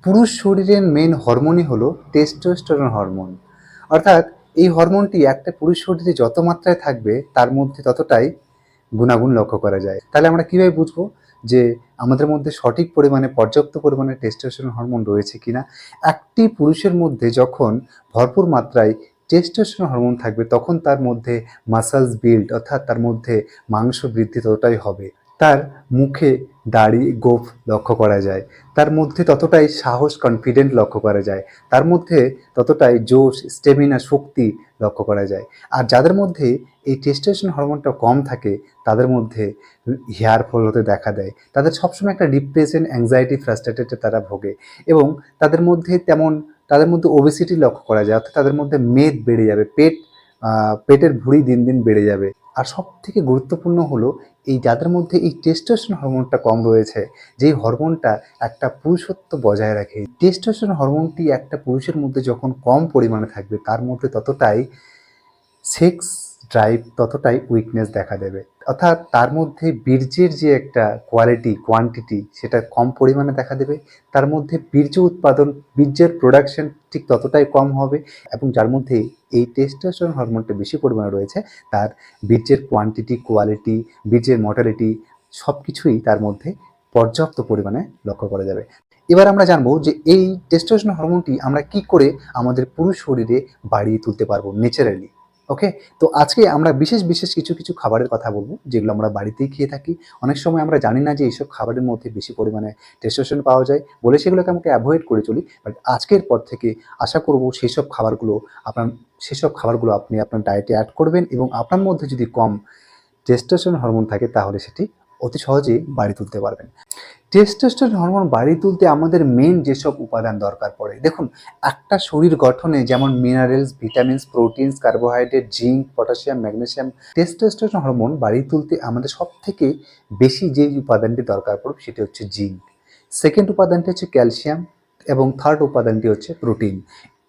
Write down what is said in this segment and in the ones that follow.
পুরুষ শরীরের মেন হরমোনই হলো টেস্টোস্টেরন হরমোন। অর্থাৎ এই হরমোনটি একটা পুরুষ শরীরে যত মাত্রায় থাকবে তার মধ্যে ততটাই গুণাগুণ লক্ষ্য করা যায়। তাহলে আমরা কিভাবে বুঝবো যে আমাদের মধ্যে সঠিক পরিমাণে পর্যাপ্ত পরিমাণে টেস্টোস্টেরন হরমোন রয়েছে কিনা? একটি পুরুষের মধ্যে যখন ভরপুর মাত্রায় টেস্টোস্টেরন হরমোন থাকবে তখন তার মধ্যে মাসলস বিল্ড অর্থাৎ তার মধ্যে মাংস বৃদ্ধি ততটাই হবে, তার মুখে দাড়ি গোঁফ লক্ষ্য করা যায়, তার মধ্যে ততটাই সাহস কনফিডেন্ট লক্ষ্য করা যায়, তার মধ্যে ততটাই জোশ স্টেমিনা শক্তি লক্ষ্য করা যায়। আর যাদের মধ্যে এই টেস্টোস্টেরন হরমোনটা কম থাকে তাদের মধ্যে হেয়ার ফল হতে দেখা দেয়, তাদের সবসময় একটা ডিপ্রেশন অ্যাংজাইটি ফ্রাস্ট্রেটেডে তারা ভোগে এবং তাদের মধ্যে ওবেসিটি লক্ষ্য করা যায়, অর্থাৎ তাদের মধ্যে মেদ বেড়ে যাবে, পেটের ভুঁড়ি দিন দিন বেড়ে যাবে। আর সব থেকে গুরুত্বপূর্ণ হলো এই যাদের মধ্যে এই টেস্টোস্টেরন হরমোনটা কম রয়েছে, যেই হরমোনটা একটা পুরুষত্ব বজায় রাখে। টেস্টোস্টেরন হরমোনটি একটা পুরুষের মধ্যে যখন কম পরিমাণে থাকবে তার মধ্যে ততটাই সেক্স ড্রাইভ ততটাই উইকনেস দেখা দেবে, অর্থাৎ তার মধ্যে বীর্যের যে একটা কোয়ান্টিটি সেটা কম পরিমাণে দেখা দেবে, তার মধ্যে বীর্যের প্রোডাকশন ঠিক ততটাই কম হবে এবং যার মধ্যে এই টেস্টোস্টেরন হরমোনটা বেশি পরিমাণে রয়েছে তার বীর্যের কোয়ালিটি, বীর্যের মর্টালিটি সব কিছুই তার মধ্যে পর্যাপ্ত পরিমাণে লক্ষ্য করা যাবে। এবার আমরা জানবো যে এই টেস্টোস্টেরন হরমোনটি আমরা কি করে আমাদের পুরুষ শরীরে বাড়িয়ে তুলতে পারবো ন্যাচারালি। ওকে, তো আজকে আমরা বিশেষ কিছু কিছু খাবারের কথা বলবো যেগুলো আমরা বাড়িতেই খেয়ে থাকি। অনেক সময় আমরা জানি না যে এইসব খাবারের মধ্যে বেশি পরিমাণে টেস্টোস্টেরন পাওয়া যায় বলে সেগুলোকে আমাকে অ্যাভয়েড করে চলি। বাট আজকের পর থেকে আশা করব সেসব খাবারগুলো আপনি আপনার ডায়েটে অ্যাড করবেন এবং আপনার মধ্যে যদি কম টেস্টোস্টেরন হরমোন থাকে তাহলে সেটি অতি সহজেই বাড়িয়ে তুলতে পারবেন। টেস্টোস্টেরন হরমোন বাড়িয়ে তুলতে আমাদের মেন যেসব উপাদান দরকার পড়ে, দেখুন একটা শরীর গঠনে যেমন minerals, vitamins, proteins, carbohydrate, zinc, potassium, magnesium, testosterone hormone বাড়িয়ে তুলতে আমাদের সব থেকে বেশি যে উপাদানটি দরকার পড়বে সেটি হচ্ছে জিঙ্ক, সেকেন্ড উপাদানটি হচ্ছে ক্যালসিয়াম এবং থার্ড উপাদানটি হচ্ছে প্রোটিন।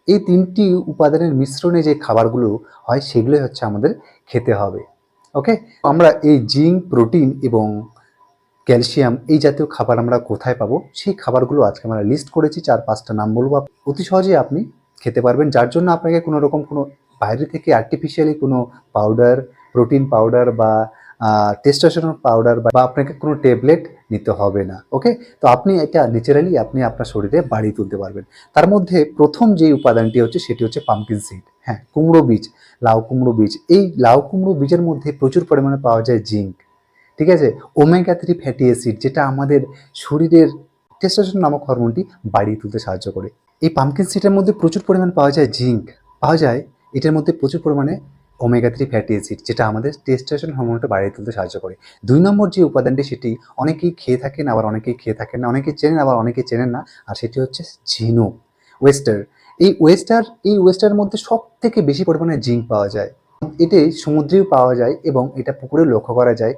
এই তিনটি উপাদানের মিশ্রণে যে খাবারগুলো হয় সেগুলোই হচ্ছে আমাদের খেতে হবে। ওকে, আমরা এই জিঙ্ক, প্রোটিন এবং ক্যালসিয়াম এই জাতীয় খাবার আমরা কোথায় পাবো সেই খাবারগুলো আজকে আমরা লিস্ট করেছি, 4-5টা নাম বলবো, অতি সহজেই আপনি খেতে পারবেন, যার জন্য আপনাকে কোনো রকম কোনো বাইরে থেকে আর্টিফিশিয়ালি কোনো পাউডার, প্রোটিন পাউডার বা টেস্টোস্টেরন পাউডার বা আপনাকে কোনো ট্যাবলেট নিতে হবে না। ওকে, তো আপনি এটা ন্যাচারালি আপনি আপনার শরীরে বাড়িয়ে তুলতে পারবেন। তার মধ্যে প্রথম যে উপাদানটি হচ্ছে সেটি হচ্ছে পাম্পকিন সিড, হ্যাঁ কুমড়ো বীজ, লাউ কুমড়ো বীজ। এই লাউ কুমড়ো বীজের মধ্যে প্রচুর পরিমাণে পাওয়া যায় জিঙ্ক, ঠিক আছে, ওমেগা 3 ফ্যাটি অ্যাসিড যেটা আমাদের শরীরের টেস্টোস্টেরন নামক হরমোনটি বাড়িয়ে তুলতে সাহায্য করে। এই পাম্পকিন সিডের মধ্যে প্রচুর পরিমাণে পাওয়া যায় জিঙ্ক, পাওয়া যায় এটার মধ্যে প্রচুর পরিমাণে ওমেগা 3 ফ্যাটি অ্যাসিড যেটা আমাদের টেস্টোস্টেরন হরমোনটা বাড়িয়ে তুলতে সাহায্য করে। 2 নম্বর যে উপাদানটি সেটি অনেকেই খেয়ে থাকেন আবার অনেকেই খেয়ে থাকেন না, অনেকেই চেনেন আবার অনেকেই চেনেন না, আর সেটি হচ্ছে ঝিনুক, ওয়েস্টার। এই ওয়েস্টার মধ্যে সব থেকে বেশি পরিমাণে জিঙ্ক পাওয়া যায়। এটি সমুদ্রেও পাওয়া যায় এবং এটা পুকুরেও লক্ষ্য করা যায়।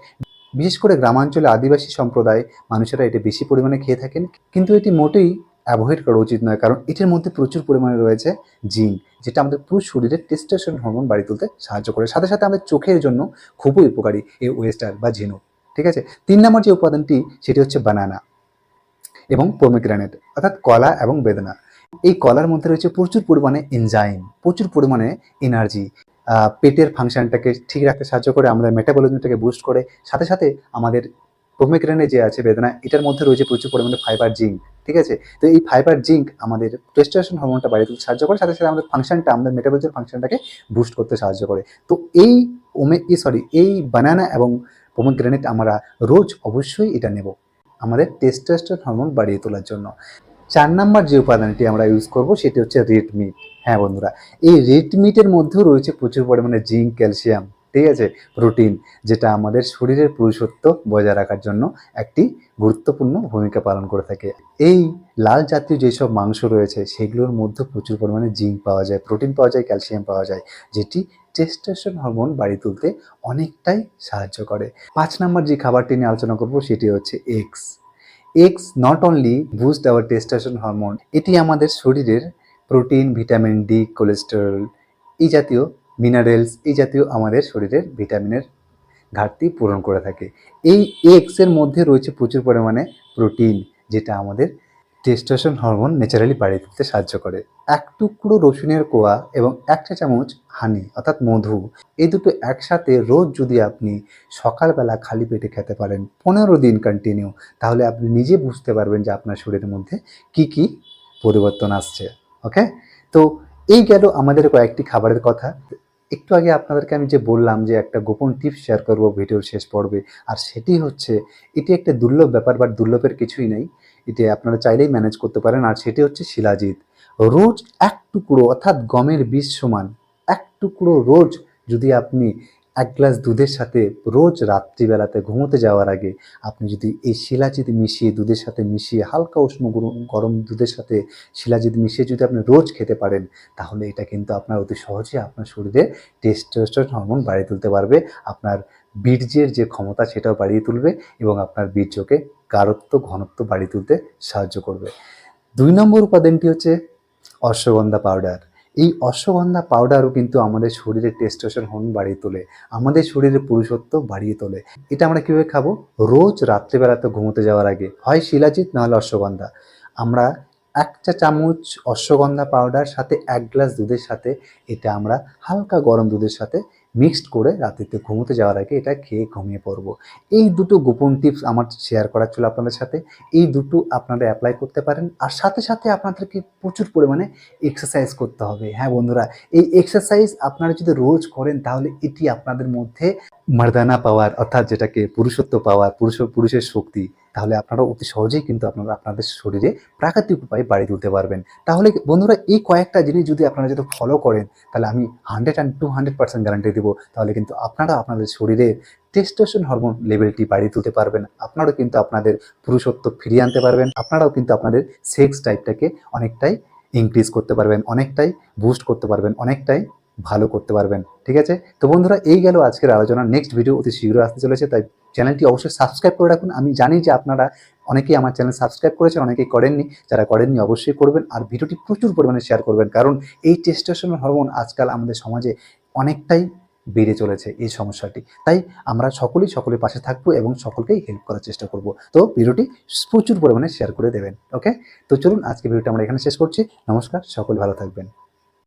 বিশেষ করে গ্রামাঞ্চলে আদিবাসী সম্প্রদায় মানুষেরা এটা বেশি পরিমাণে খেয়ে থাকেন, কিন্তু এটি মোটেই অ্যাভয়েড করা উচিত নয়, কারণ এটির মধ্যে প্রচুর পরিমাণে রয়েছে জিঙ্ক যেটা আমাদের পুরো শরীরের টেস্টোস্টেরন হরমোন বাড়িয়ে তুলতে সাহায্য করে। সাথে সাথে আমাদের চোখের জন্য খুবই উপকারী এই ওয়েস্টার বা ঝিনুক, ঠিক আছে। 3 নম্বর যে উপাদানটি সেটি হচ্ছে বানানা এবং পমিগ্রেনেট, অর্থাৎ কলা এবং বেদানা। এই কলার মধ্যে রয়েছে প্রচুর পরিমাণে এনজাইম, প্রচুর পরিমাণে এনার্জি, পেটের ফাংশনটাকে ঠিক রাখতে সাহায্য করে, আমাদের মেটাবলিজমটাকে বুস্ট করে। সাথে সাথে আমাদের পমিগ্রেনেট যে আছে বেদানা, এটার মধ্যে রয়েছে প্রচুর পরিমাণে ফাইবার, জিঙ্ক, ঠিক আছে। তো এই ফাইবার জিঙ্ক আমাদের টেস্টোস্টেরন হরমোনটা বাড়িয়ে তুলতে সাহায্য করে, সাথে সাথে আমাদের মেটাবলিজম ফাংশনটাকে বুস্ট করতে সাহায্য করে। তো এই বানানা এবং পমিগ্রেনেট আমরা রোজ অবশ্যই এটা নেব আমাদের টেস্টোস্টেরন হরমোন বাড়িয়ে তোলার জন্য। 4 নম্বর যে উপাদানটি আমরা ইউজ করব সেটি হচ্ছে রেড মিট। হ্যাঁ বন্ধুরা, এই রেড মিটের মধ্যেও রয়েছে প্রচুর পরিমাণে জিঙ্ক, ক্যালসিয়াম, ঠিক আছে, প্রোটিন, যেটা আমাদের শরীরের পুরুষত্ব বজায় রাখার জন্য একটি গুরুত্বপূর্ণ ভূমিকা পালন করে থাকে। এই লাল জাতীয় যেসব মাংস রয়েছে সেগুলোর মধ্যে প্রচুর পরিমাণে জিঙ্ক পাওয়া যায়, প্রোটিন পাওয়া যায়, ক্যালসিয়াম পাওয়া যায়, যেটি টেস্টোস্টেরন হরমোন বাড়িয়ে তুলতে অনেকটাই সাহায্য করে। 5 নম্বর যে খাবারটি নিয়ে আলোচনা করব সেটি হচ্ছে eggs. Eggs not only boost our testosterone hormone, এটি আমাদের শরীরের প্রোটিন, ভিটামিন ডি, কোলেস্টেরল এই জাতীয় মিনারেলস, এই জাতীয় আমাদের শরীরের ভিটামিনের ঘাটতি পূরণ করে থাকে। এই এগসের মধ্যে রয়েছে প্রচুর পরিমাণে প্রোটিন যেটা আমাদের টেস্টোস্টেরন হরমোন ন্যাচারালি বাড়িয়ে তুলতে সাহায্য করে। এক টুকরো রসুনের কোয়া এবং 1 চা চামচ হানি অর্থাৎ মধু, এই দুটো একসাথে রোজ যদি আপনি সকালবেলা খালি পেটে খেতে পারেন 15 দিন কন্টিনিউ, তাহলে আপনি নিজে বুঝতে পারবেন যে আপনার শরীরের মধ্যে কি কি পরিবর্তন আসছে। ওকে, তো এই গেল আমাদের কয়েকটি খাবারের কথা। একটু আগে আপনাদেরকে আমি যে বললাম যে একটা গোপন টিপস শেয়ার করব ভিডিওর শেষ পর্বে, আর সেটি হচ্ছে এটি একটা দুর্লভ ব্যাপার, বাট দুর্লভের কিছুই নেই, এটি আপনারা চাইলেই ম্যানেজ করতে পারেন। আর সেটি হচ্ছে শিলাজিৎ। রোজ এক টুকরো অর্থাৎ গমের বীজ সমান এক টুকরো রোজ যদি আপনি 1 গ্লাস দুধের সাথে রোজ রাত্রিবেলাতে ঘুমোতে যাওয়ার আগে আপনি যদি এই শিলাজিৎ মিশিয়ে দুধের সাথে মিশিয়ে হালকা উষ্ণ গরম দুধের সাথে শিলাজিৎ মিশিয়ে যদি আপনি রোজ খেতে পারেন, তাহলে এটা কিন্তু আপনার অতি সহজে আপনার শরীরে টেস্টোস্টেরন হরমোন বাড়িয়ে তুলতে পারবে। আপনার বীর্যের যে ক্ষমতা সেটাও বাড়িয়ে তুলবে এবং আপনার বীর্যকে গাঢ়ত্ব ঘনত্ব বাড়িয়ে তুলতে সাহায্য করবে। 2 নম্বর উপাদানটি হচ্ছে অশ্বগন্ধা পাউডার। এই অশ্বগন্ধা পাউডারও কিন্তু আমাদের শরীরে টেস্টোস্টেরন হরমোন বাড়িয়ে তোলে, আমাদের শরীরে পুরুষত্ব বাড়িয়ে তোলে। এটা আমরা কীভাবে খাবো? রোজ রাত্রিবেলাতে ঘুমোতে যাওয়ার আগে হয় শিলাজিৎ নাহলে অশ্বগন্ধা। আমরা 1 চা চামচ অশ্বগন্ধা পাউডার সাথে 1 গ্লাস দুধের সাথে এটা আমরা হালকা গরম দুধের সাথে মিক্সড করে রাত্রিতে ঘুমোতে যাওয়ার আগে এটা খেয়ে ঘুমিয়ে পড়বো। এই দুটো গোপন টিপস আমার শেয়ার করার ছিল আপনাদের সাথে। এই দুটো আপনারা অ্যাপ্লাই করতে পারেন। আর সাথে সাথে আপনাদেরকে প্রচুর পরিমাণে এক্সারসাইজ করতে হবে। হ্যাঁ বন্ধুরা, এই এক্সারসাইজ আপনারা যদি রোজ করেন তাহলে এটি আপনাদের মধ্যে মার্দানা পাওয়ার অর্থাৎ যেটাকে পুরুষত্ব পাওয়ার, পুরুষের শক্তি, তাহলে আপনারা অতি সহজেই কিন্তু আপনারা আপনাদের শরীরে প্রাকৃতিক উপায়ে বাড়িয়ে তুলতে পারবেন। তাহলে বন্ধুরা এই কয়েকটা জিনিস যদি আপনারা যদি ফলো করেন, তাহলে আমি 100 and 200% গ্যারান্টি দেবো, তাহলে কিন্তু আপনারা আপনাদের শরীরে টেস্টোস্টেরন হরমোন লেভেলটি বাড়িয়ে তুলতে পারবেন। আপনারাও কিন্তু আপনাদের পুরুষত্ব ফিরিয়ে আনতে পারবেন। আপনারাও কিন্তু আপনাদের সেক্স টাইপটাকে অনেকটাই ইনক্রিজ করতে পারবেন, অনেকটাই বুস্ট করতে পারবেন, অনেকটাই ভালো করতে পারবেন। ঠিক আছে, তো বন্ধুরা এই গেল আজকের আলোচনা। নেক্সট ভিডিও অতি শীঘ্রই আসতে চলেছে, তাই চ্যানেলটি অবশ্যই সাবস্ক্রাইব করে রাখুন। আমি জানি যে আপনারা অনেকেই আমার চ্যানেল সাবস্ক্রাইব করেছেন, অনেকেই করেননি। যারা করেননি অবশ্যই করবেন, আর ভিডিওটি প্রচুর পরিমাণে শেয়ার করবেন, কারণ এই টেস্টোস্টেরন হরমোন আজকাল আমাদের সমাজে অনেকটাই বেড়ে চলেছে এই সমস্যাটি। তাই আমরা সকলের পাশে থাকবো এবং সকলকেই হেল্প করার চেষ্টা করব। তো ভিডিওটি প্রচুর পরিমাণে শেয়ার করে দেবেন। ওকে, তো চলুন আজকে ভিডিওটা আমরা এখানে শেষ করছি। নমস্কার, সকলে ভালো থাকবেন।